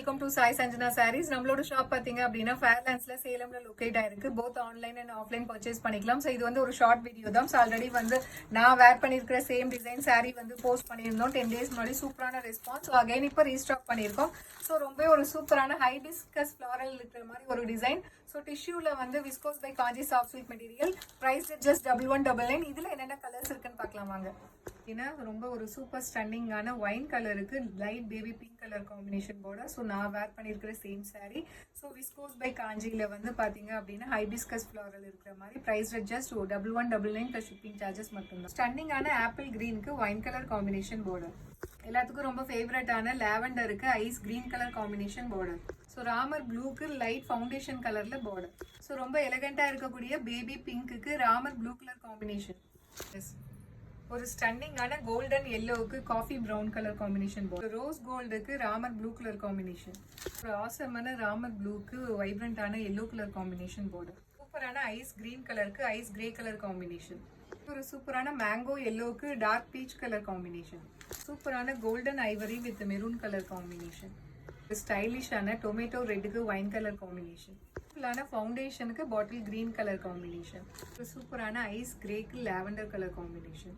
Welcome to Sai Sanjana sarees. நம்மளோட shop பாத்தீங்க அப்படின்னா ஃபேர்லாண்ட்ஸ்ல சேலம்ல லொகேட் ஆயிருக்கு. Both online and offline purchase பண்ணிக்கலாம். ஸோ இது வந்து ஒரு ஷார்ட் வீடியோ தான். ஸோ ஆல்ரெடி வந்து நான் வேர் பண்ணியிருக்கிற சேம் டிசைன் சாரீ வந்து போஸ்ட் பண்ணியிருந்தோம் 10 days முன்னாடி. சூப்பரான ரெஸ்பான்ஸ். ஸோ அகைன் இப்போ ரீஸ்டாக் பண்ணியிருக்கோம். ஸோ ரொம்ப ஒரு சூப்பரான ஹைபிஸ்கஸ் ஃப்ளாரல் இருக்கிற மாதிரி ஒரு டிசைன். ஸோ டிஷ்யூல வந்து viscose by Kanchi soft silk material. Price just 1199. இதுல என்னென்ன கலர்ஸ் இருக்குன்னு பார்க்கலாம் வாங்க. ஏன்னா ரொம்ப ஒரு சூப்பர் ஸ்டன்னிங்கான ஒயின் கலருக்கு light baby pink colour combination border. So நான் வேர் பண்ணியிருக்கிற same sari. So viscose by காஞ்சியில் வந்து பார்த்தீங்க அப்படின்னா ஹைபிஸ்கஸ் ஃப்ளாரல் இருக்கிற மாதிரி. Price just 1199 plus shipping charges மட்டும்தான். ஸ்டன்னிங்கான ஆப்பிள் கிரீனுக்கு ஒயின் கலர் காம்பினேஷன் பார்டர். எல்லாத்துக்கும் ரொம்ப ஃபேவரட்டான லாவெண்டருக்கு ice green colour combination border. So Ramar ப்ளூக்கு லைட் ஃபவுண்டேஷன் கலரில் பார்டர். ஸோ ரொம்ப எலகண்டாக இருக்கக்கூடிய பேபி பிங்க்குக்கு Ramar blue colour combination. Yes, ஒரு ஸ்டன்னிங்கான கோல்டன் எல்லோவுக்கு coffee brown colour combination border. Rose கோல்டுக்கு ராமர் ப்ளூ கலர் காம்பினேஷன். ஒரு ஆசமான ராமர் ப்ளூக்கு வைப்ரண்டான எல்லோ கலர் காம்பினேஷன் பார்டர். சூப்பரான ஐஸ் கிரீன் கலருக்கு ஐஸ் கிரே கலர் காம்பினேஷன். ஒரு சூப்பரான மேங்கோ எல்லோவுக்கு டார்க் பீச் கலர் காம்பினேஷன். சூப்பரான golden ivory with maroon colour combination. ஸ்டைலிஷான டொமேட்டோ ரெட்டுக்கு ஒயின் கலர் காம்பினேஷன். ஃபுல்லான ஃபவுண்டேஷனுக்கு பாட்டில் கிரீன் கலர் காம்பினேஷன். ஒரு சூப்பரான ஐஸ் கிரேக்கு லாவெண்டர் கலர் காம்பினேஷன்.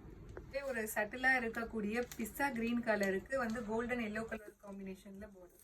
ஒரு சட்டிலா இருக்கக்கூடிய பிஸ்தா கிரீன் கலருக்கு வந்து கோல்டன் எல்லோ கலர் காம்பினேஷன்ல பார்டர்.